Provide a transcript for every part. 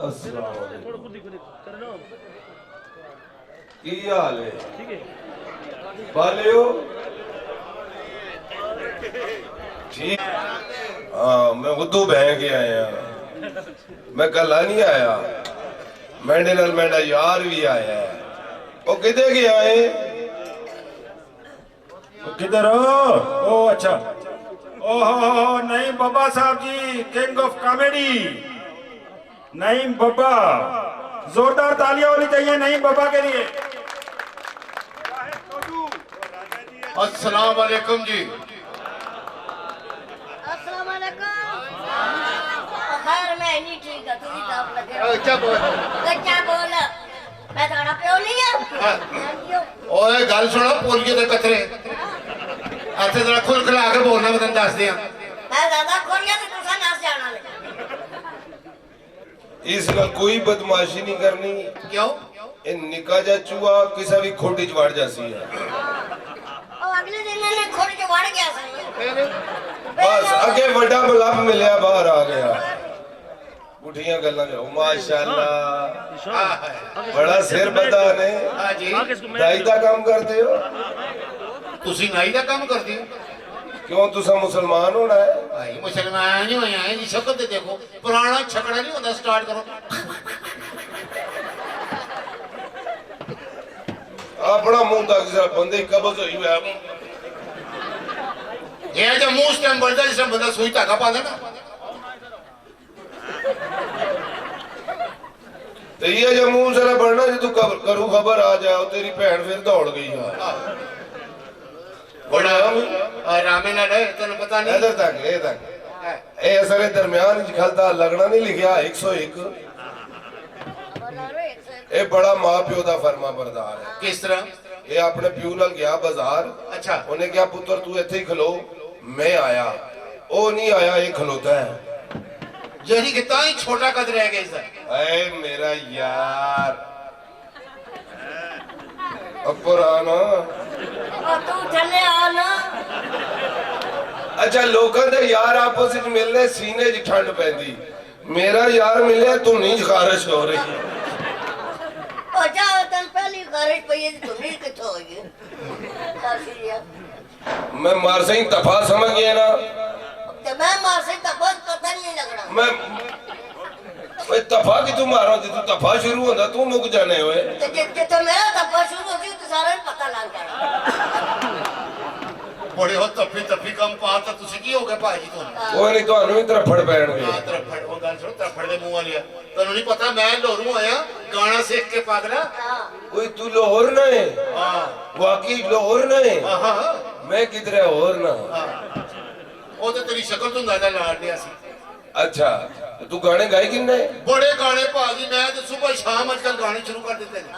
अस्सलाम की हाल है? बालियो ठीक। हाँ मैं उदू बह के आया, मैं कला नहीं आया, मेरे नाल मेरा यार भी आया है। वो किधर गया है? किधर हो? ओ अच्छा, ओहो नहीं बाबा साहब जी, किंग ऑफ कॉमेडी नहीं बाबा, जोरदार तालियां होनी चाहिए नहीं बाबा के लिए। अस्सलाम वालेकुम जी। अस्सलाम वालेकुम। खैर मैं नहीं ठीक है, तू भी ताप लगे। क्या बोल? क्या बोल? मैं थाना प्यो नहीं है। ओए गल सुनो, पोलियो दे कतरे ਇੱਥੇ ਜਰਾ ਖੁੱਲ ਖਲਾ ਕੇ ਬੋਲਣਾ, ਮੈਂ ਤੈਨੂੰ ਦੱਸ ਦਿਆਂ। मैं ज्यादा खोलिया तो तुसा नास जाना ले। इस नाल कोई बदमाशी नहीं करनी। क्यों? ਇਹ ਨਿੱਕਾ ਜਿਹਾ ਚੂਹਾ ਕਿਸੇ ਵੀ ਖੋਟੀ ਚ ਵੜ ਜਾਸੀ ਹੈ। ਉਹ ਅਗਲੇ ਦਿਨ ਇਹਨੇ ਖੋੜੀ ਚ ਵੜ ਗਿਆ ਸੀ। ਬਸ ਅੱਗੇ ਵੱਡਾ ਮਲੱਬ ਮਿਲਿਆ, ਬਾਹਰ ਆ ਗਿਆ। ਉਠੀਆਂ ਗੱਲਾਂ ਕਰੋ ਮਾਸ਼ਾਅੱਲਾ, ਬੜਾ ਸਿਰ ਬਦਾ ਨੇ। हाँ जी, ਦਾਈ ਦਾ ਕੰਮ ਕਰਦੇ ਹੋ? ਤੁਸੀਂ ਨਾਈ ਦਾ ਕੰਮ ਕਰਦੇ ਹੋ? ਕਿਉਂ ਤੁਸੀਂ ਮੁਸਲਮਾਨ ਹੋਣਾ ਹੈ? ਭਾਈ ਮੁਸਲਮਾਨ ਹੀ ਹੋਇਆ ਹੈ ਜੀ, ਸ਼ਕਲ ਤੇ ਦੇਖੋ, ਪੁਰਾਣਾ ਛਕੜਾ ਨਹੀਂ ਹੁੰਦਾ। ਸਟਾਰਟ ਕਰੋ। ਆਪਣਾ ਮੂੰਹ ਤੱਕ ਜਿਹੜਾ ਬੰਦੇ ਕਬਜ਼ ਹੋਈ ਹੋਇਆ। ਇਹ ਜੋ ਮੂੰਹ ਸਟੈਮ ਬਣਦਾ, ਜਿਸ ਤਰ੍ਹਾਂ ਬੰਦਾ ਸੂਈ ਧਾਗਾ ਪਾਉਂਦਾ ਨਾ। ਤੇ ਇਹ ਜੋ ਮੂੰਹ ਜ਼ਰਾ ਬਣਨਾ, ਜੇ ਤੂੰ ਕਰੂ ਖਬਰ ਆ ਜਾ, ਤੇਰੀ ਭੈਣ ਫਿਰ ਦੌੜ ਗਈ ਆ। ਬੜਾ ਆਰਾਮੇ ਨਾਲ ਹੈ, ਤੈਨੂੰ ਪਤਾ ਨਹੀਂ। ਇਧਰ ਤੱਕ ਇਹ ਤੱਕ ਇਹ ਅਸਰੇ ਦਰਮਿਆਨ ਚ ਖਲਦਾ ਲੱਗਣਾ ਨਹੀਂ ਲਿਖਿਆ 101। ਇਹ ਬੜਾ ਮਾਂ ਪਿਓ ਦਾ ਫਰਮਾ ਬਰਦਾਰ ਹੈ। ਕਿਸ ਤਰ੍ਹਾਂ? ਇਹ ਆਪਣੇ ਪਿਓ ਨਾਲ ਗਿਆ ਬਾਜ਼ਾਰ। ਅੱਛਾ। ਉਹਨੇ ਕਿਹਾ ਪੁੱਤਰ ਤੂੰ ਇੱਥੇ ਹੀ ਖਲੋ, ਮੈਂ ਆਇਆ। ਉਹ ਨਹੀਂ ਆਇਆ, ਇਹ ਖਲੋਤਾ ਹੈ। ਯਾਨੀ ਕਿ ਤਾਂ ਹੀ ਛੋਟਾ ਕਦ ਰਹਿ ਗਿਆ ਇਸ। ਐ ਮੇਰਾ ਯਾਰ ਪੁਰਾਣਾ। ਤੂੰ ਥੱਲੇ ਆ ਨਾ। ਅੱਛਾ ਲੋਕਾਂ ਦੇ ਯਾਰ ਆਪਸ ਵਿੱਚ ਮਿਲਨੇ, ਸੀਨੇ 'ਚ ਠੰਡ ਪੈਂਦੀ। ਮੇਰਾ ਯਾਰ ਮਿਲਿਆ, ਧੁਨੀ 'ਚ ਖਾਰਿਸ਼ ਹੋ ਰਹੀ ਹੈ। ਉਹ ਜਾ ਤਨ ਪਹਿਲੀ ਖਾਰਿਸ਼ ਪਈ ਹੈ, ਤੂੰ ਨਹੀਂ ਕਿੱਥੋਂ ਹੋਈ ਹੈ? मैं मार से ही तफा समझ गया ना। तो मैं मार से तफा पता नहीं लगना। मैं तफा की तू मारो, तू तफा शुरू होता तू मुक जाने हुए। तो मेरा तफा शुरू होती तो सारा पता लग जाए। ਬੜੇ ਹੋ ਤੱਫੀ ਤੱਫੀ ਕੰਮ ਪਾਤਾ ਤੁਸੀਂ। ਕੀ ਹੋ ਗਿਆ ਭਾਜੀ ਤੁਹਾਨੂੰ? कोई नहीं, ਤੁਹਾਨੂੰ ਵੀ ਤਰਫੜ ਪੈਣਗੇ। ਆ ਤਰਫੜ, ਉਹ ਗੱਲ ਸੁਣੋ, ਤਰਫੜ ਦੇ ਮੂੰਹ ਵਾਲੀ ਆ। ਤੁਹਾਨੂੰ ਨਹੀਂ ਪਤਾ ਮੈਂ ਲੋਰੂ ਆਇਆ ਗਾਣਾ ਸਿੱਖ ਕੇ ਪਾਗਲਾ। ओए तू लाहौर ना है? ਹਾਂ वाकई लाहौर ना है? ਹਾਂ मैं किधर है और ना। ਉਹ ਤੇ ਤੇਰੀ ਸ਼ਕਲ ਤੋਂ ਅੰਦਾਜ਼ਾ ਲਾ ਲਿਆ ਸੀ। अच्छा तू गाने गाए किन्ने? ਬੜੇ ਗਾਣੇ ਭਾਜੀ, ਮੈਂ ਤੇ ਸਵੇਰ ਸ਼ਾਮ ਅੱਜਕੱਲ ਗਾਣੇ ਸ਼ੁਰੂ ਕਰ ਦਿੱਤੇ ਨੇ।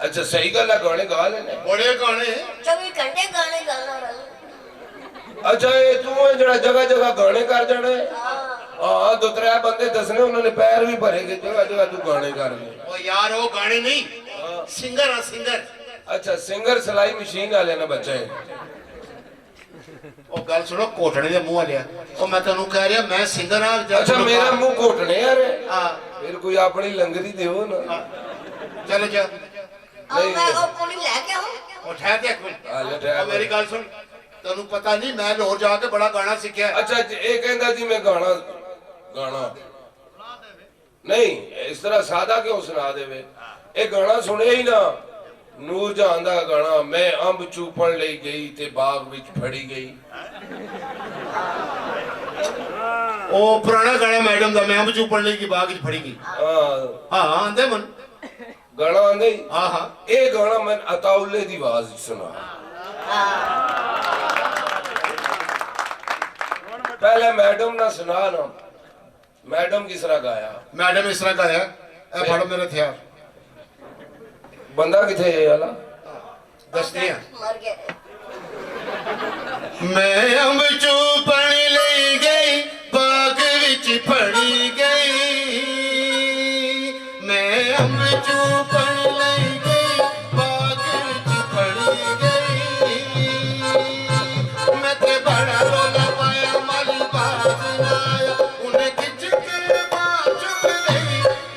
अच्छा सही गल है, गाने गा लेने। ਬੜੇ ਗਾਣੇ 24 घंटे गाने गाना रहा। अच्छा ये तू है जरा जगह जगह गाने कर जाने। हाँ दो त्रै बंदे दसने, उन्होंने पैर भी भरेगे जगह जगह तू गाने कर ले। ਉਹ ਯਾਰ ਉਹ ਗਾਣੇ ਨਹੀਂ, ਸਿੰਗਰ ਆ ਸਿੰਗਰ। अच्छा सिंगर सिलाई मशीन वाले ना बच्चे। ਉਹ ਗੱਲ ਸੁਣੋ, ਕੋਟੜੇ ਦੇ ਮੂੰਹ ਵਾਲਿਆ। ਉਹ ਮੈਂ ਤੁਹਾਨੂੰ ਕਹਿ ਰਿਹਾ ਮੈਂ ਸਿੰਗਰ ਆ। अच्छा मेरा मुंह घोटने यार। ਹਾਂ फिर कोई अपनी लंगरी देओ ना। ਚਲੋ ਜਾ। और मैं वो पूरी लेके हूँ। ਉਹ ਠਹਿਰ ਜਾ ਇੱਕ ਮਿੰਟ। ਆ ਲੈ ਠਹਿਰ। ਉਹ ਮੇਰੀ ਗੱਲ ਸੁਣ, ਤੈਨੂੰ ਪਤਾ ਨਹੀਂ ਮੈਂ ਲਾਹੌਰ ਜਾ ਕੇ ਬੜਾ ਗਾਣਾ ਸਿੱਖਿਆ। अच्छा ये कहता जी मैं गाना गाना नहीं इस तरह सादा क्यों सुना देवे। ये गाना सुने ही ना, ਨੂਰ ਜਹਾਨ ਦਾ ਗਾਣਾ, ਮੈਂ ਅੰਬ ਚੂਪਣ ਲਈ ਗਈ ਤੇ ਬਾਗ ਵਿੱਚ ਫੜੀ ਗਈ। ਉਹ ਪੁਰਾਣਾ ਗਾਣਾ ਮੈਡਮ ਦਾ, ਮੈਂ ਅੰਬ ਚੂਪਣ ਲਈ ਗਈ ਬਾਗ ਵਿੱਚ ਫੜੀ ਗਈ। ਹਾਂ ਹਾਂ ਆਂਦੇ ਮਨ ਗਾਣਾ ਆਂਦੇ ਹੀ। ਹਾਂ ਹਾਂ ਇਹ ਗਾਣਾ ਮੈਂ ਅਤਾਉਲੇ ਦੀ ਆਵਾਜ਼ ਵਿੱਚ ਸੁਣਾ। पहले मैडम ना सुना ना, मैडम किस तरह गाया। मैडम इस तरह गाया, ए फड़ो मेरे हथियार। बंदा किथे है वाला? दसते हैं। मर गए। मैं अंब चूपण ले गई बाग विच फड़ी गई। मैं अंब चूपण ले गई बाग विच फड़ी गई। मैं ते बड़ा रोला पाया माली बाज आया, उन्हें खिंच के बाँह चुक गई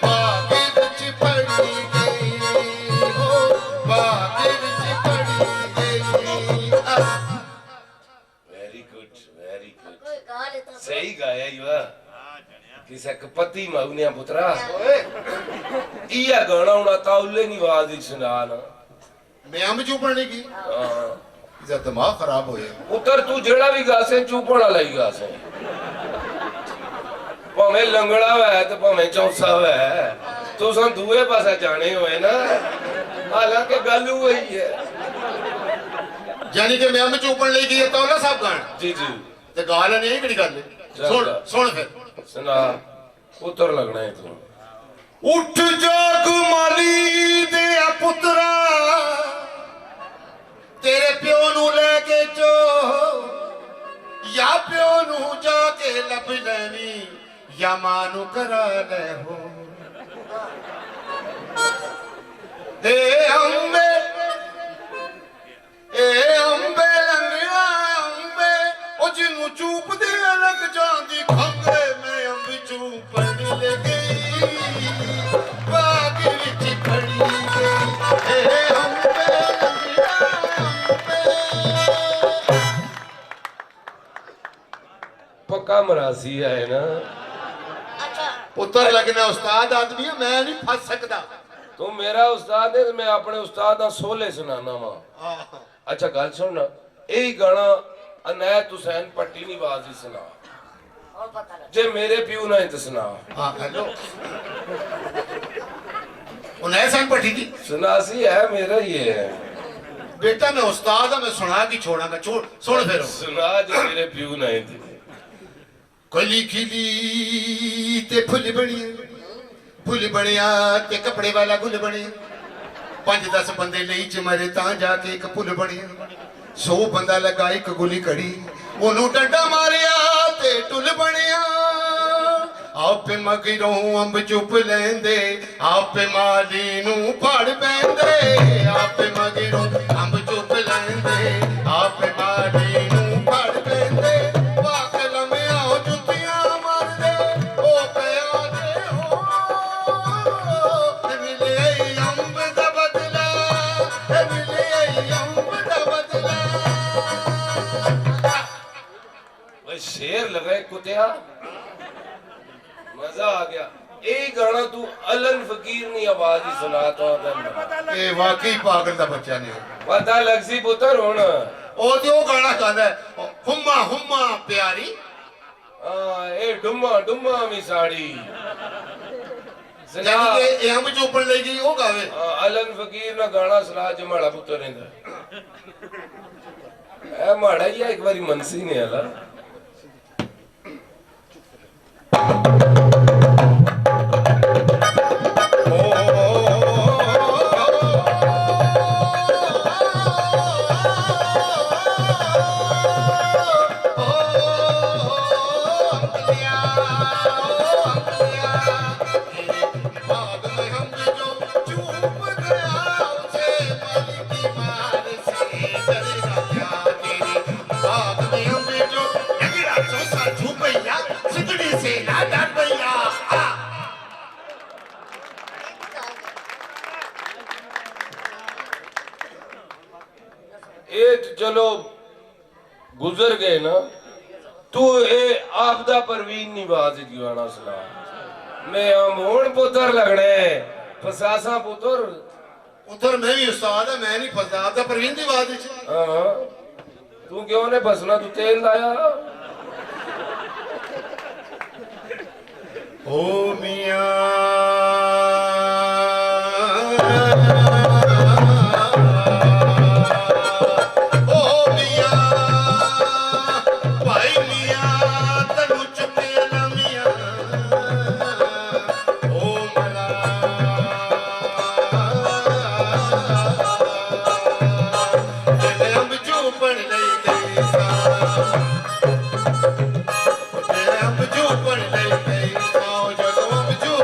बाग ਸਹੀ ਗਾਇਆ ਹੀ ਵਾ ਕਿਸੇ ਕਪਤੀ ਮਾਉਨਿਆ ਪੁੱਤਰਾ ਓਏ ਇਹ ਗਾਣਾ ਹੁਣ ਤਾਉਲੇ ਨਹੀਂ ਆਵਾਜ਼ ਦੀ ਸੁਣਾ ਨਾ ਮੈਂ ਅੰਬ ਚੂਪਣ ਲਈ ਕੀ ਹਾਂ ਇਹਦਾ ਦਿਮਾਗ ਖਰਾਬ ਹੋਇਆ ਪੁੱਤਰ ਤੂੰ ਜਿਹੜਾ ਵੀ ਗਾਸੇ ਚੂਪਣ ਵਾਲਾ ਹੀ ਗਾਸੇ ਭਾਵੇਂ ਲੰਗੜਾ ਹੋਇਆ ਤੇ ਭਾਵੇਂ ਚੌਂਸਾ ਹੋਇਆ ਤੁਸੀਂ ਦੂਏ ਪਾਸੇ ਜਾਣੇ ਹੋਏ ਨਾ ਹਾਲਾਂਕਿ ਗੱਲ ਹੋਈ ਹੈ ਯਾਨੀ ਕਿ ਮੈਂ ਅੰਬ ਚੂਪਣ ਲਈ ਕੀ ਤੌਲਾ ਸਾਹਿਬ ਗਾਣ ਜੀ ਜੀ ਤੇ ਗਾਲ ਨਹੀਂ ਕਿਹੜੀ ਗੱਲ ਹੈ? ਸੁਣ ਫਿਰ ਸੁਣਾ ਪੁੱਤਰ ਲੱਗਣਾ ਹੈ ਤੂੰ ਉੱਠ ਜਾਗ ਮਾਲੀ ਦੇ ਪੁੱਤਰਾ ਤੇਰੇ ਪਿਓ ਨੂੰ ਲੈ ਕੇ ਜੋ ਜਾਂ ਪਿਓ ਨੂੰ ਜਾ ਕੇ ਲੱਭ ਲੈਣੀ ਜਾਂ ਮਾਂ ਨੂੰ ਕਰਾ ਲੈ ਹੋ ਅੰਬੇ ਲੰਗੜਾ ਅੰਬੇ ਉਹ ਜਿਹਨੂੰ ਚੂਪਦੇ ਲੱਗ ਜਾਂਦੀ ਖੰਗੇ ਮੈਂ ਅੰਬ ਚੂਪਣ ਲੱਗੀ ਬਾਗ ਵਿੱਚ ਖੜੀ ਗਈ ਅੰਬੇ ਲੰਗੜਾ ਅੰਬੇ ਪੱਕਾ ਮਰਾਸੀ ਹੈ ਨਾ ਅੱਛਾ ਪੁੱਤਰ ਲੱਗਣਾ ਉਸਤਾਦ ਆਦਮੀ ਹੈ ਮੈਂ ਨਹੀਂ ਫਸ ਸਕਦਾ ਤੂੰ ਮੇਰਾ ਉਸਤਾਦ ਹੈ ਤੇ ਮੈਂ ਆਪਣੇ ਉਸਤਾਦ ਦਾ ਸੋਲੇ ਸੁਣਾਣਾ ਵਾ ਅੱਛਾ ਗੱਲ ਸੁਣ ਇਹ ਗਾਣਾ ਅਨੈਤ ਹੁਸੈਨ ਪੱਟੀ ਦੀ ਆਵਾਜ਼ ਦੀ ਸੁਣਾ ਹੋਰ ਪਤਾ ਲੱਗ ਜੇ ਮੇਰੇ ਪਿਓ ਨਾ ਤੇ ਸੁਣਾ ਹਾਂ ਹੈਲੋ ਉਹ ਨੈਸਨ ਪੱਟੀ ਦੀ ਸੁਨਾਸੀ ਹੈ ਮੇਰਾ ਹੀ ਹੈ बेटा मैं उस्ताद मैं सुना की छोड़ांगा छोड़ सुन फिर सुना जो मेरे प्यू नहीं थी कली खिली ते फुल बनिया ते कपड़े वाला गुल बनिया 5-10 बंदे ले मरे ता जाके एक पुल बनिया 100 बंदा लगा एक गोली कड़ी ओनू डंडा मारिया ते टुल बनिया आपे मगरों अंब चुप लेंदे आपे माली नू फड़ पैंदे आपे मगरों अंब चुप लेंदे आपे माली नू फड़ पैंदे वाक लम्या जुतियां मारदे ओ पिया दे हो मिले अंब दा बदला मिले अंब दा बदला भाई शेर लगे कुत्या मजा आ गया एक गाना तू अलन फकीर नी आवाज ही सुना तो ए वाकई पागल दा बच्चा ने पता लग सी पुत्र हुन ओ ते ओ गाना गांदा है हुम्मा हुम्मा प्यारी ए डुम्मा डुम्मा मी साड़ी सुना यानी कि ए हम चोपड़ ले गई ओ गावे अलन फकीर ना गाना सुना जमाड़ा पुत्र रेंदा ए माड़ा ही एक बारी मनसी ने हला चलो गुजर गए ना तू ए आपदा परवीन निवाज दीवाना सुना मैं मोहन पुत्र लगने फसासा पुत्र उधर मैं भी उस्ताद है मैं नहीं फसा आपदा परवीन दी बात है हां तू क्यों ने फसना तू तेल लाया ओ मियां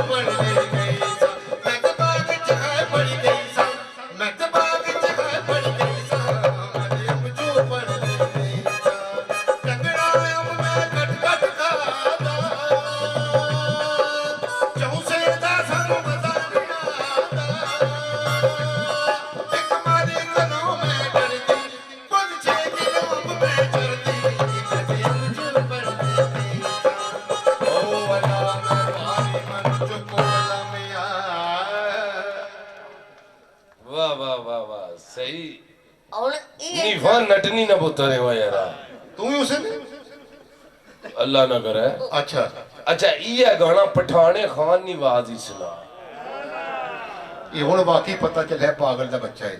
But चटनी ना पुत्र है वो यार तू ही उसे अल्लाह ना करे अच्छा अच्छा ये गाना पठाने खान नी आवाज ही सुना ये हुण वाकई पता चलिया पागल दा बच्चा है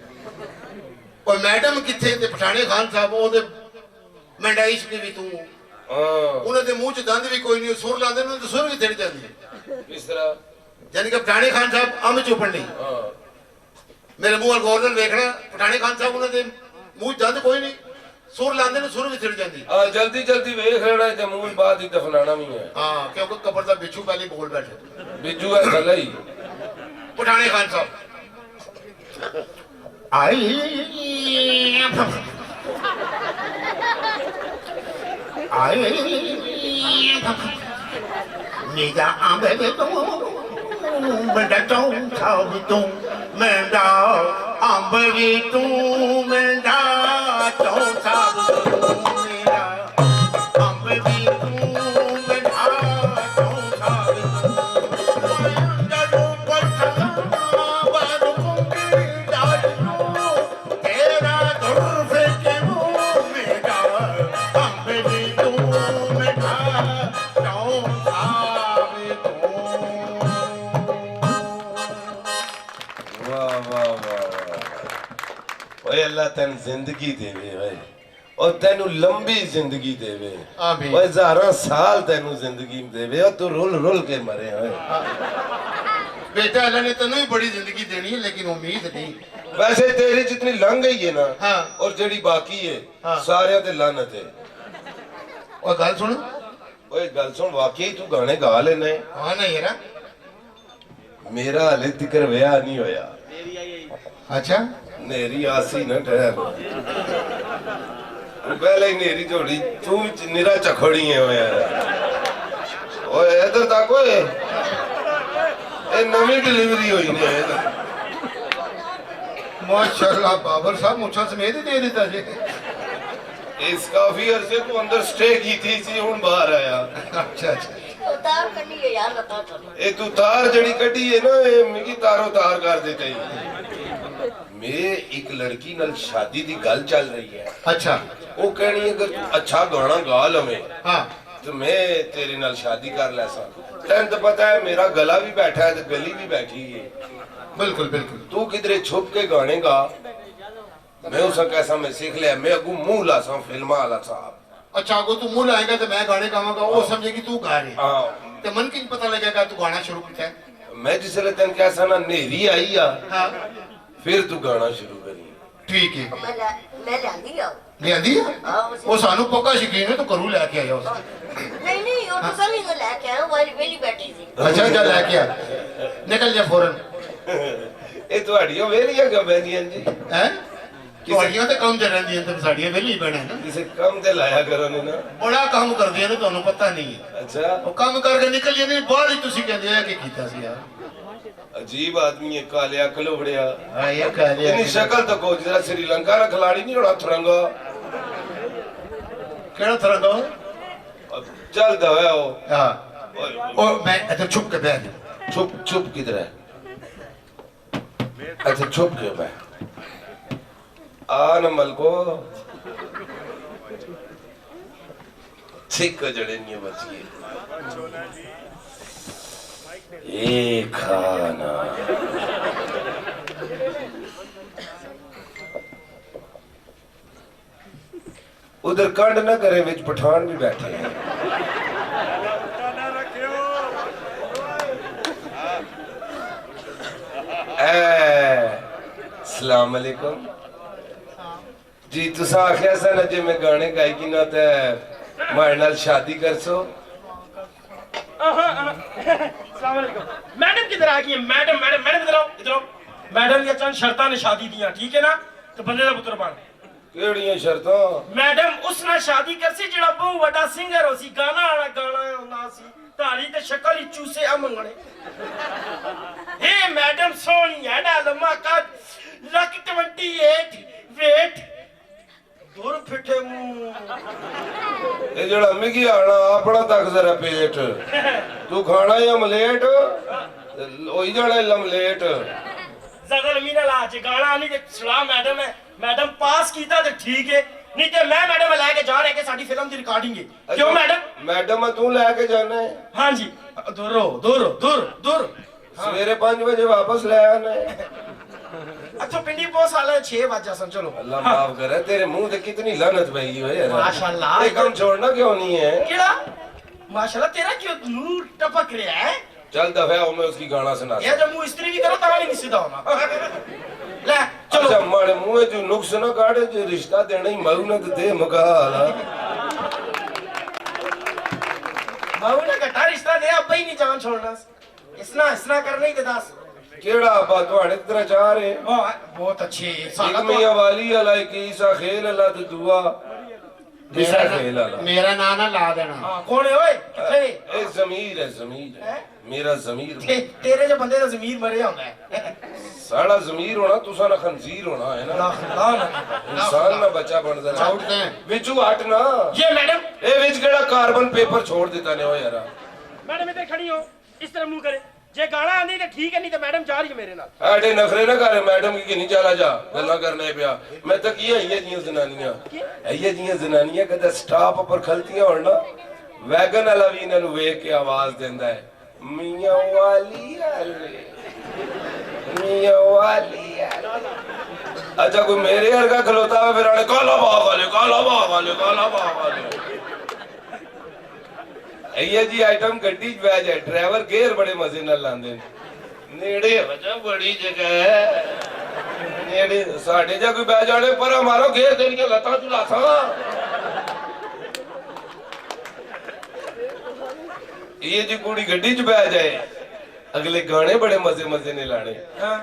और मैडम किथे ते पठाने खान साहब ओदे मंडाइश के भी तू हां उन्हें दे मुंह च दंद भी कोई नहीं सुर लांदे ने ते सुर भी तिड़ जांदी है इस तरह यानी कि पठाने खान साहब अम चुपण नहीं हां मेरे मुंह गौर नाल देखना पठाने खान साहब उन्हें दे मुंह च दंद कोई नहीं सुर लांदे ने सुर भी तिड़ जांदी हां जल्दी जल्दी वेख लेना ते मुंह बाद ही दफनाना भी है हां क्योंकि कब्र दा बिच्छू पहले बोल बैठे बिजू है थले ही पठाने खान साहब आई निगा आंबे तो बेटा तो खाओ तू मेरा आंबे तू मेरा तो खाओ मेरा आंबे तू मेरा तो खाओ वाह वाह वाह ओए अल्लाह तेन जिंदगी देवे ओए और तेनु लंबी जिंदगी देवे आमीन। ओए हजारों साल तेनु जिंदगी देवे और तू रुल रुल के मरे ओए बेटा अल्लाह ने तेनों ही बड़ी जिंदगी देनी है लेकिन उम्मीद नहीं वैसे तेरी जितनी लंघ गई है ना हाँ। और जेड़ी बाकी है हाँ। सारे ते लानत है और गल सुन ओए गल सुन वाकई तू गाने गा लेने हाँ ना यारा मेरा हले तिकर विआह नहीं होया अच्छा नेरी आसी न ठहर पहले ही नेरी जोड़ी तू निरा चखड़ी है ओए यार ओए इधर तक ओए ए नवी डिलीवरी हुई ने माशाल्लाह बाबर साहब मुझा समेत ही दे देता जी इस काफी अरसे तू अंदर स्टे की थी सी हुन बाहर आया अच्छा अच्छा उतार करनी है यार बता तो ए तू तार जड़ी कटी है ना ए मिगी तारो तार कर देते ही मैं एक लड़की नाल शादी दी गल चल रही है अच्छा वो कहनी है अगर तू अच्छा गाना गा लवे हाँ तो मैं तेरे नाल शादी कर लै सा तैन तो पता है मेरा गला भी बैठा है तो गली भी बैठी है बिल्कुल बिल्कुल तू किधरे छुप के गाने गा मैं उसा कैसा मैं सीख लिया मैं अगू मुंह ला सा फिल्म वाला साहब अच्छा अगर तू मुंह लाएगा तो मैं गाने गावांगा वो समझेगी तू गा रही हाँ तो मन की पता लगेगा तू गाना शुरू किया है मैं जिसले तेन कैसा ना नेरी आई आ हाँ फिर तू गाना शुरू करी ठीक है मैं लांदी आऊं ले आंदी हाँ, वो सानू पक्का शकीन है तो करू लेके आया उसे नहीं नहीं वो तो सभी को लेके आया वाली वेली बैठी थी अच्छा जा लेके आ निकल जा फौरन ਇਹ ਤੁਹਾਡੀਆਂ ਵੇਲੀਆਂ ਗੰਬੈਂਦੀਆਂ ਜੀ हैं ਤੁਹਾਡੀਆਂ ਤੇ ਕੰਮ ਚ ਰਹਿੰਦੀਆਂ ਤੇ ਸਾਡੀਆਂ ਵਿਹਲੀ ਬਣੇ ਨਾ ਕਿਸੇ ਕੰਮ ਤੇ ਲਾਇਆ ਕਰੋ ਨੇ ਨਾ ਬੜਾ ਕੰਮ ਕਰਦੀਆਂ ਨੇ ਤੁਹਾਨੂੰ ਪਤਾ ਨਹੀਂ ਹੈ ਅੱਛਾ ਉਹ ਕੰਮ ਕਰਕੇ ਨਿਕਲ ਜਾਂਦੇ ਬਾਅਦ ਹੀ ਤੁਸੀਂ ਕਹਿੰਦੇ ਆ ਕਿ ਕੀਤਾ ਸੀ ਯਾਰ अजीब आदमी है कालिया कलोबड़िया हाँ ये कह लिया इतनी शक्ल तो को जरा श्रीलंका का खिलाड़ी नहीं होना थरंगा केड़ा तरह दो अब चल दवा ओ हाँ ओए, और मैं अच्छा छुप के बैठ चुप चुप किधर है अच्छा चुप के बैठ आ न मलको ठीक को जड़े नहीं बची एक खाना उधर कंड ना करे विच पठान भी बैठे हैं अस्सलाम वालेकुम जी तुसा आख्या सा ना जे मैं गाने गायकी ना ते मारे नाल शादी करसो मैडम किधर आ गई है मैडम मैडम मैडम इधर आओ इधर आओ मैडम ये चंद शर्तां ने शादी दियां ठीक है ना तो बंदे दा पुत्र बन केड़ियां शर्तां मैडम उस नाल शादी करसी जेड़ा बहुत बड़ा सिंगर होसी गाना वाला गाना होना सी तारी ते शक्ल ही चूसे आ मंगणे हे मैडम सोनी है ना लम्मा का लक 28 वेट दूर फिटे मुंह ये जड़ा मिगी आना अपना तक जरा पेट तू खाना या मलेट ओई जाना लमलेट ज्यादा मीना लाज गाना नहीं ते सलाह मैडम है मैडम पास कीता ते ठीक है नहीं तो मैं मैडम लेके जा रहे कि साडी फिल्म दी रिकॉर्डिंग है क्यों मैडम मैडम तू लैके जाना है हाँ जी दूर दूर दूर दूर सवेरे 5 बजे वापस ले आना है अच्छा पिंडी बहुत साल 6 बजे सन चलो अल्लाह माफ करे तेरे मुंह पे कितनी लानत पई है यार माशाल्लाह। ये काम छोड़ना क्यों नहीं है केड़ा माशाल्लाह तेरा क्यों नूर टपक रहा है चल दफा हो मैं उसकी गाना सुना ये जब मुंह इस्त्री भी करो तब भी नहीं सीधा होना ले अच्छा चलो मारे मुंह जो नुक्स ना काटे जो रिश्ता देना ही मऊ ना तो दे मकाला बाबू ने कटा रिश्ता दे अब ही नहीं जान छोड़ना इसना इसना करना ही दे दस केड़ा बा ਤੁਹਾਡੇ ਤਰ੍ਹਾਂ ਚਾਹ ਰਹੇ बहुत अच्छे ਇੱਕ ਮੀਆਂ ਵਾਲੀ ਵਾਲਾ ਇੱਕ ਈਸਾ ਖੇਲ ਵਾਲਾ ਤੇ ਦੂਆ ਈਸਾ ਖੇਲ ਵਾਲਾ ਮੇਰਾ ਨਾਂ ਨਾ ਲਾ ਦੇਣਾ हाँ कौन है ओए किथे ਇਹ ਜ਼ਮੀਰ ਹੈ ਜ਼ਮੀਰ ਮੇਰਾ ਜ਼ਮੀਰ तेरे जो बंदे दा जमीर मरे होंदा है ਸਾਡਾ ਜ਼ਮੀਰ ਹੋਣਾ ਤੁਸਾਂ ਨਾ ਖੰਜ਼ੀਰ ਹੋਣਾ ਹੈ ਨਾ ਇਨਸਾਨ ਨਾ ਬੱਚਾ ਬਣਦਾ ਨਾ ਉੱਠਦੇ ਆ। ਵਿੱਚੋਂ ਹਟ ਨਾ ये मैडम ਇਹ ਵਿੱਚ ਕਿਹੜਾ ਕਾਰਬਨ ਪੇਪਰ ਛੋੜ ਦਿੱਤਾ ਨੇ ਉਹ ਯਾਰਾ मैडम इधर खड़ी हो इस तरह मुंह करे जे गाना आंदी ते ठीक है नहीं तो मैडम जा रही है मेरे नाल ਆਡੇ ਨਖਰੇ ਨਾ ਕਰ ਮੈਡਮ ਕੀ ਨਹੀਂ ਚਲਾ ਜਾ ਗੱਲਾਂ ਕਰਨੇ ਪਿਆ ਮੈਂ ਤਾਂ ਕੀ ਆਈਆਂ ਜੀਆਂ ਜ਼ਨਾਨੀਆਂ ਆਈਆਂ ਜੀਆਂ ਜ਼ਨਾਨੀਆਂ ਕਦੇ ਸਟਾਪ ਪਰ ਖਲਤੀਆਂ ਹੋਣ ਨਾ ਵੈਗਨ ਵਾਲਾ ਵੀ ਇਹਨਾਂ ਨੂੰ ਵੇਖ ਕੇ ਆਵਾਜ਼ ਦਿੰਦਾ ਹੈ ਮੀਆਂ ਵਾਲੀ ਆਲੇ ਮੀਆਂ ਵਾਲੀ ਆਲੇ ਅੱਛਾ ਕੋਈ ਮੇਰੇ ਵਰਗਾ ਖਲੋਤਾ ਵਾ ਫਿਰ ਆਲੇ ਕਾਲਾ ਬਾਗ ਵਾਲੇ ਕਾਲਾ ਬਾਗ ਵਾਲੇ ਕਾਲਾ ਬਾਗ ਵਾਲੇ ਇਹ ਜੀ ਆਈਟਮ ਗੱਡੀ ਚ ਬਹਿ ਜਾਏ ਡਰਾਈਵਰ ਗੇਅਰ ਬੜੇ ਮਜ਼ੇ ਨਾਲ ਲਾਉਂਦੇ ਨੇ ਨੇੜੇ ਵਜਾ ਬੜੀ ਜਗ੍ਹਾ ਹੈ ਨੇੜੇ ਸਾਡੇ ਜਾ ਕੋਈ ਬਹਿ ਜਾਣੇ ਪਰ ਮਾਰੋ ਗੇਅਰ ਦੇਣੀਆਂ ਲੱਤਾਂ ਝੁਲਾਸਾਂ ਇਹ ਜੀ ਕੁੜੀ ਗੱਡੀ ਚ ਬਹਿ ਜਾਏ अगले गाने बड़े मजे मजे ने लाने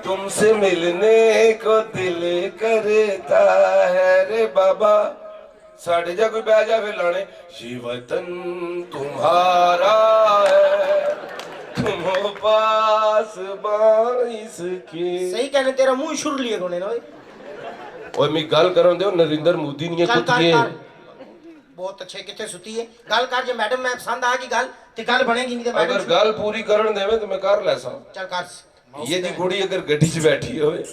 तुमसे मिलने को दिल करता है रे बाबा साढ़े जा कोई बह जा फिर लाने ये वतन तुम्हारा है तुम हो पास बाईस के सही कहने तेरा मुंह शुरू लिए कोने ना ओए ओए मैं गल करन दे नरेंद्र मोदी नहीं कर कुत्ती बहुत अच्छे किथे सुती है गल कर जे मैडम मैं पसंद आ गई गल ते गल बनेगी नहीं ते अगर मैडम गल पूरी करन देवे तो मैं कर लेसा चल कर ये जी कुड़ी अगर गड्डी च बैठी होवे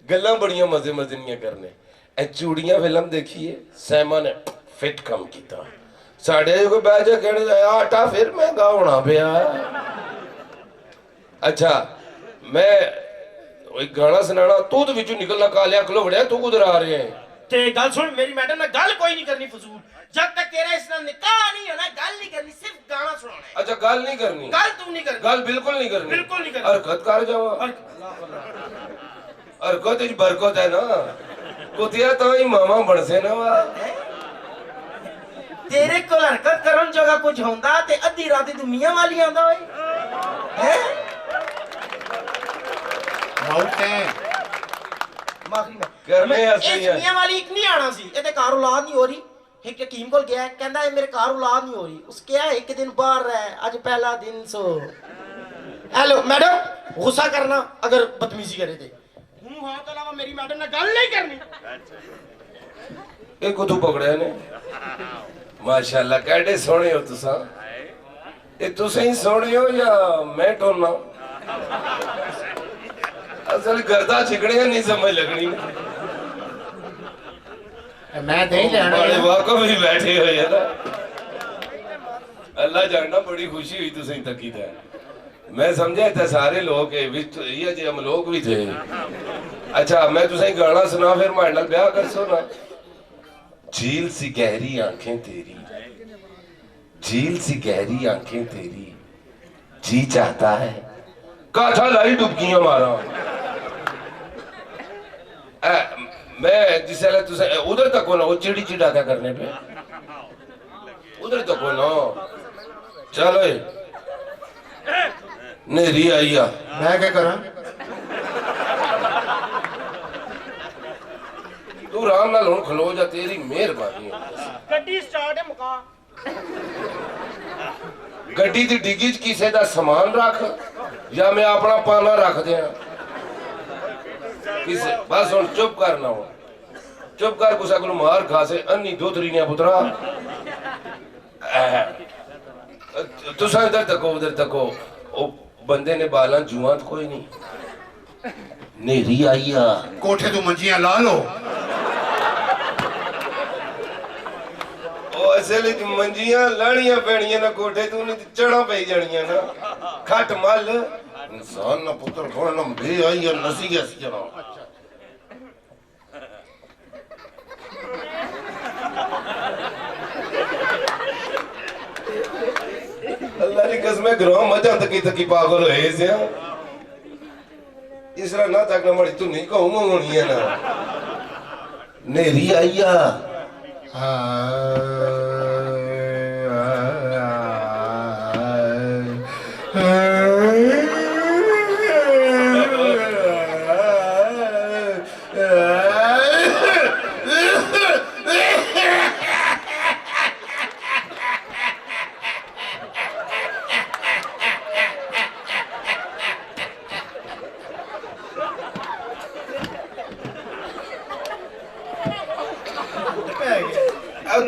गल्लां बड़ियां मजे मजे नीं करने ए चूड़ियां फिल्म देखिए सैमा ने फिट कम कीता साडे कोई बैठ जा कहने आटा फिर महंगा होना पिया अच्छा मैं ओए गाना सुनाना तू तो विचों निकलना कालिया खलो वड़िया तू कुधर आ रहे हैं ते गल सुन मेरी मैडम ने गल कोई नहीं करनी फजूल जब तक तेरा इसना निकाह नहीं होना गल नहीं करनी सिर्फ गाना सुनाना है अच्छा गल नहीं करनी गल तू नहीं करनी गल बिल्कुल नहीं करनी बिल्कुल नहीं करनी हरकत कर जावा हरकत च बरकत है ना कुतिया तो ही मामा बनसे ना वा तेरे को हरकत करन जगह कुछ होंदा ते अद्धी रात तू मियां वाली आंदा ओए हैं बहुत है माफी में करने ऐसे ही है। मियां वाली एक नहीं आना सी ਇਹਦੇ ਕਾਰ ਔਲਾਦ ਨਹੀਂ ਹੋ ਰਹੀ ਇੱਕ ਹਕੀਮ ਕੋਲ ਗਿਆ ਕਹਿੰਦਾ ਇਹ ਮੇਰੇ ਕਾਰ ਔਲਾਦ ਨਹੀਂ ਹੋ ਰਹੀ ਉਸ ਕਿਹਾ ਇੱਕ ਦਿਨ ਬਾਹਰ ਰਹਿ ਅੱਜ ਪਹਿਲਾ दिन सो हेलो मैडम गुस्सा करना अगर बदतमीजी करे थे हूं हां तो अलावा मेरी मैडम ने गल नहीं करनी ਇਹ ਕੁੱਤੂ ਪਕੜਿਆ ਨੇ ਮਾਸ਼ਾਅੱਲਾ ਕਿਹੜੇ ਸੋਹਣੇ ਹੋ ਤੁਸੀਂ ਇਹ ਤੁਸੀਂ ਹੀ ਸੋਹਣੇ ਹੋ ਜਾਂ ਮੈਂ ਟੋਨਾ ਅਸਲ ਗਰਦਾ ਛਿਕੜੀਆਂ ਨਹੀਂ ਸਮਝ ਲੱਗਣੀ मैं नहीं लेना बड़े वाकफ ही बैठे हुए है ना अल्लाह जानना बड़ी खुशी हुई तुझे तकी था मैं समझा इतने सारे लोग ये जे हम लोग भी थे अच्छा मैं तुझे गाना सुना फिर मारे नाल ब्याह कर सो ना झील सी गहरी आंखें तेरी झील सी गहरी आंखें तेरी जी चाहता है काठा लाई डुबकियां मारा मैं जिस तुझे उधर तक हो ना वो चिड़ी चिड़ा क्या करने पे उधर तक हो ना चलो नेरी आई आ मैं क्या करा तू आराम नाल हुन खलो जा तेरी मेहरबानी गड्डी स्टार्ट है मुका गड्डी दी डिग्गी च किसे दा सामान रख या मैं अपना पाना रख दिया किसे बस हुन चुप करना हो चुप कर कुसा को मार खा से अन्नी दोतरी ने पुत्रा तुसा इधर तको उधर तको ओ बंदे ने बालां जुआं कोई नहीं नेरी आई आ कोठे तू मंजियां ला लो ਅਸਲ ਵਿੱਚ ਮੰਜੀਆਂ ਲਾਣੀਆਂ ਪੈਣੀਆਂ ਨਾ ਕੋਠੇ ਤੂੰ ਨਹੀਂ ਚੜਾ ਪਈ ਜਾਣੀਆਂ ਨਾ ਖੱਟ ਮੱਲ ਇਨਸਾਨ ਨਾ ਪੁੱਤਰ ਕੋਣ ਭੇ ਆਈ ਆ ਨਸੀ ਗਿਆ ਸੀ ਜਨਾ अल्लाह की कसम ग्रह मजा तकी तकी पागल होए से इसरा ना तक न मड़ी तू नहीं कहूं होनी है ना नेरी आईया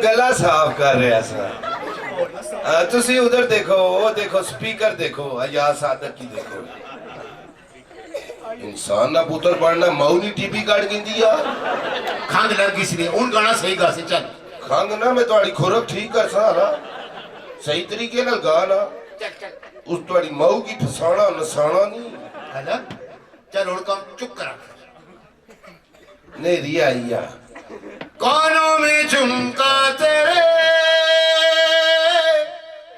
गला साफ कर रहा सा तुसी उधर देखो वो देखो स्पीकर देखो अयाज सादक की देखो इंसान ना पुत्र पढ़ना मऊनी टीपी काट गिंदी यार खंग लग गई सी उन गाना सही गा सी चल खंग ना मैं तुम्हारी खुरक ठीक कर सा ना सही तरीके नाल गा ना उस तुम्हारी मऊ की फसाना नसाना नहीं है ना चल हुन कम चुप करा नेरी आई या कानों में झुमका तेरे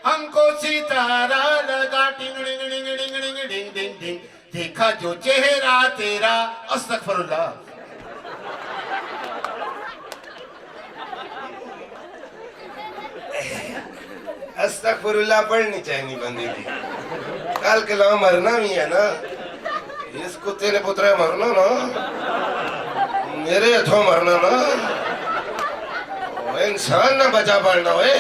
हमको सितारा लगा टिंग टिंग टिंग टिंग टिंग टिंग टिंग टिंग देखा जो चेहरा तेरा अस्तगफिरुल्लाह अस्तगफिरुल्लाह पढ़नी चाहिए बंदे की कल कला मरना भी है ना इस कुत्ते ने पुत्रा मरना ना मेरे हथों मरना ना इंसान ना बचा पड़ना हुए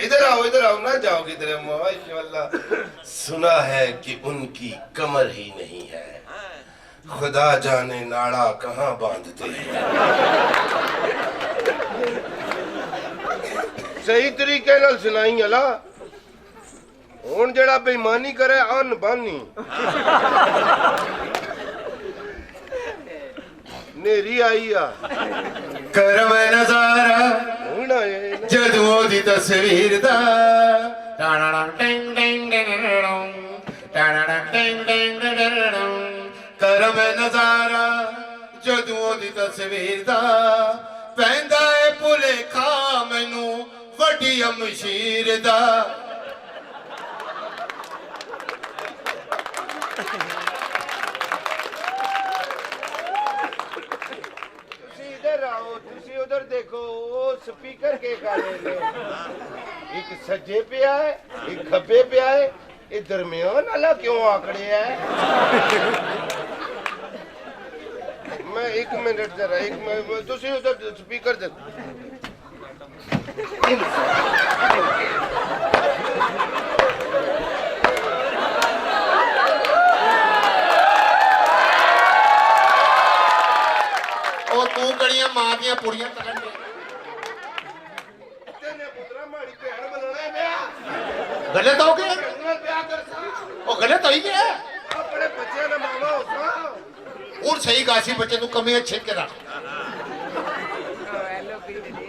इधर आओ ना जाओ किधर माशाअल्लाह सुना है कि उनकी कमर ही नहीं है खुदा जाने नाड़ा कहाँ बांधते हैं सही तरीके नाल सुनाई अला हुन जेड़ा बेईमानी करे अन बानी नेरी आई आ करम नजारा हुन आए जदों दी तस्वीर दा टाणा टिंग टिंग टिंग टाणा टिंग टिंग टिंग करम नजारा जदों दी तस्वीर दा पैंदा ए भुलेखा मैनू वड्डी अमशीर दा इधर आओ तुसी उधर देखो वो स्पीकर के गाने ने एक सज्जे पे है एक खब्बे पे है ये दरमियान वाला क्यों आकड़े है मैं एक मिनट जरा एक मिनट तुसी उधर स्पीकर दे और तू कड़ियां मां दियां पुड़ियां तलन दे तेने पुत्रा माड़ी भैन बनाना है गलत हो गया मैं ब्याह कर सा ओ गलत होई गया अपने बच्चे ना मामा होता और सही गासी बच्चे तू कमी छिक के रख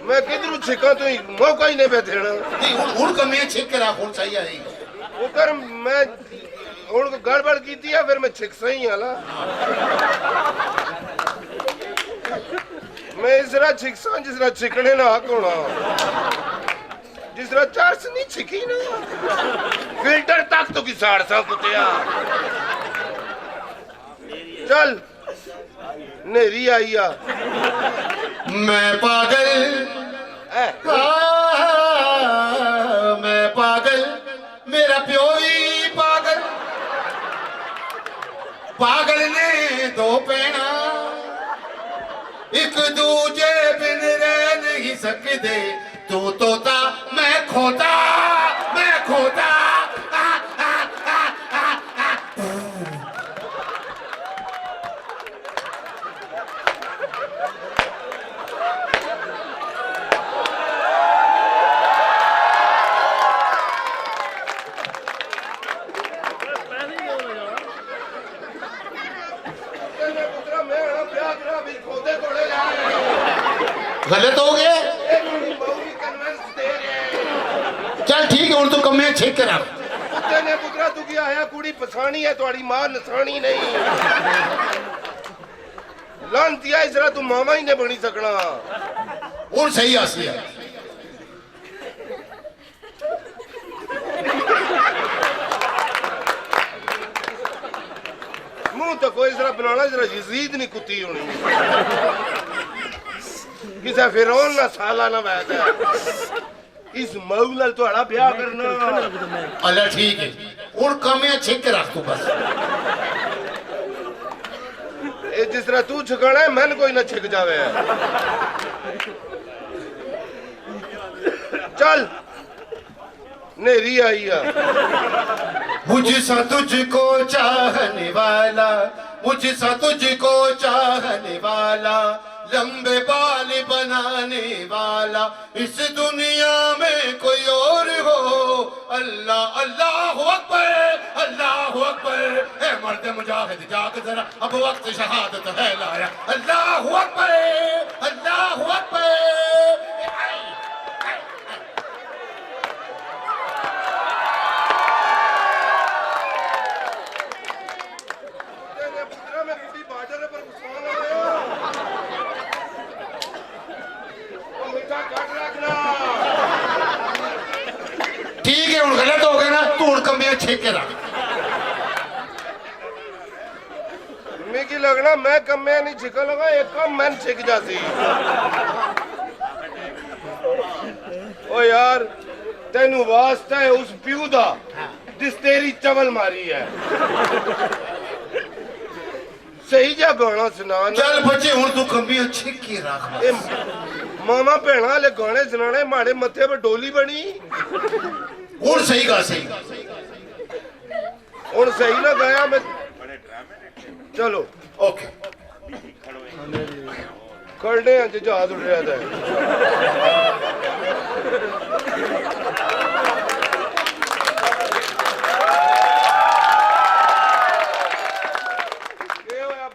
मैं किधर छिका तो मौका ही नहीं पे देना नहीं हुन कमी छिक के रख हुन सही आई उकर मैं हुन गड़बड़ कीती है फिर मैं छिक सही आला मैं इस तरह छिकसा जिस तरह छिकने ना हक होना जिस तरह चार्स नहीं छिकी ना फिल्टर तक तो की साड़ सा कुतिया चल नेरी आई आ मैं पागल मैं पागल मेरा प्यो ही पागल पागल ने दो पैना एक दूजे बिन रह नहीं सकते तू तोता मैं खोता मैं खोता गलत हो गया ਛੇਕ ਕੇ ਰੱਖ ਕੁੱਤੇ ਨੇ ਪੁੱਤਰਾ ਤੂੰ ਕੀ ਆਇਆ ਕੁੜੀ ਪਛਾਣੀ ਹੈ ਤੁਹਾਡੀ ਮਾਂ ਨਸਾਣੀ ਨਹੀਂ ਲਾਂਤੀਆ ਇਸ ਤਰ੍ਹਾਂ ਤੂੰ ਮਾਮਾ ਹੀ ਨੇ ਬਣੀ ਸਕਣਾ ਹੁਣ ਸਹੀ ਆਸੀ ਹੈ ਮੂੰਹ ਤਾਂ ਕੋਈ ਇਸ ਤਰ੍ਹਾਂ ਬਣਾਉਣਾ ਜਰਾ ਯਜ਼ੀਦ ਨਹੀਂ ਕੁੱਤੀ ਹੋਣੀ ਕਿਸੇ ਫਿਰੌਨ ਨਾ ਸਾਲਾ ਨਾ ਵੈਦਾ ਇਸ ਮਊ ਨਾਲ ਤੁਹਾਡਾ ਵਿਆਹ ਕਰਨਾ ਅੱਲਾ ਠੀਕ ਹੈ ਹੁਣ ਕਮਿਆਂ ਛੇਕ ਕੇ ਰੱਖ ਤੂੰ ਬਸ ਇਹ ਜਿਸ ਤਰ੍ਹਾਂ ਤੂੰ ਛਕਾਣਾ ਹੈ ਮਨ ਕੋਈ ਨਾ ਛਿਕ ਜਾਵੇ ਚੱਲ नेरी आई है मुझसा तुझको चाहने वाला मुझसा तुझको चाहने वाला लंबे बाल बनाने वाला इस दुनिया में कोई और हो अल्लाह अल्लाह अकबर ए मर्द मुजाहिद जाग जरा अब वक्त शहादत है लाया अल्लाह अकबर ठीक है हुण गलत हो गया ना तू हुण कमियां छेक के रख मैं की लगना मैं कमियां नहीं छिका लगा एक कम मैन छिक जाती ओ यार तेनू वास्ता है उस प्यू दा जिस तेरी चवल मारी है सही जा गाना सुना चल बच्चे हुण तू कमियां छेक के रख मामा भैणा वाले गाने सुनाने माड़े मत्थे पर डोली बनी हुण सही गा सही हुण सही ना गाया मैं चलो ओके खड़े हैं जहाज उड़ रहा था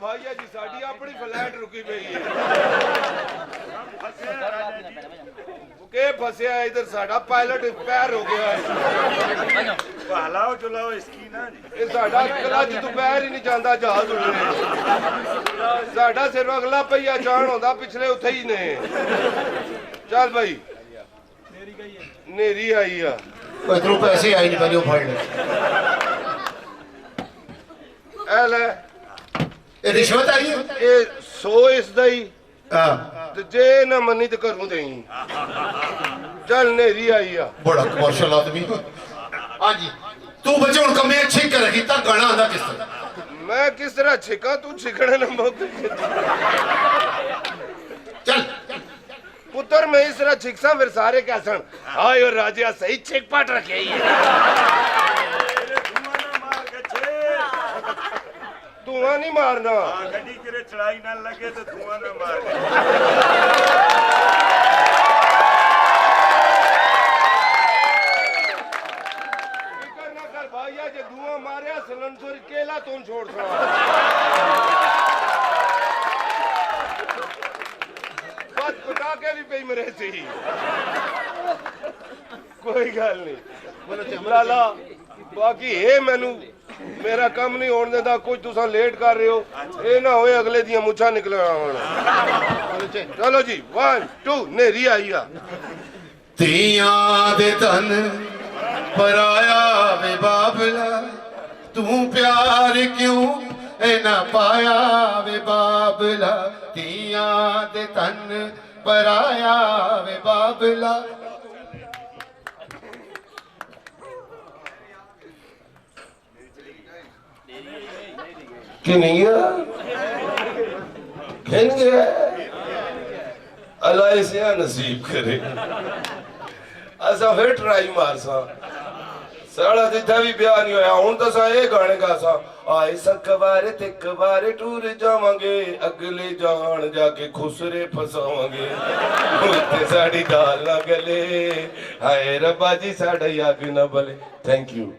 भाईया जी साड़ी अपनी फ्लैट रुकी पई है के फसिया इधर साडा पायलट पैर हो गया है हलाओ चलाओ इसकी ना ये साडा क्लच तो पैर ही नहीं जांदा जहाज उड़ रहे साडा सिर्फ अगला पहिया जान होंदा पिछले उथे ही ने चल भाई नेरी आई है इधरों पैसे आई नहीं पहले फाड़ ले ए ले ये रिश्वत आई है ये 100 इसदा ही हां ते जे ना मनी ते करूं देई चल नेरी आई है बड़ा कमर्शियल आदमी हां जी तू बच्चे हुण कमियां छेक के रखी ता गाना आंदा किस तरह मैं किस तरह छिका तू छिकड़े न मौके चल पुत्र मैं इस तरह छिकसा फिर सारे क्या सन आयो राजा सही छिक पाट रखे ही है धुआं नहीं मारना गड्डी तेरे चढ़ाई ना लगे तो धुआं ना मार फिकर ना कर भाईया जे धुआं मारिया सिलेंडर केला तू छोड़ छड़ा बात कुटा के भी पे मरे सी कोई गल नहीं लाला बाकी है मैनू मेरा काम नहीं होने देता कुछ तुसा लेट कर रहे हो ये ना होए अगले दियां मुछा निकल चलो जी 1 2 नेरी आई आ तियां दे तन पराया वे बाबला तू प्यार क्यों ना पाया वे बाबला तियां दे तन पराया वे बाबला कि नहीं गया घिन गया अल्लाह इसे नसीब करे असा फिर ट्राई मार सा साड़ा जिथा भी ब्याह नहीं होया हुण तो सा ये गाने गा सा आए सकवारे ते कवारे टूर जावांगे अगले जान जाके खुसरे फसावांगे उत्ते साड़ी दाल ना गले हाय रब्बा जी साड़ा याग ना भले थैंक यू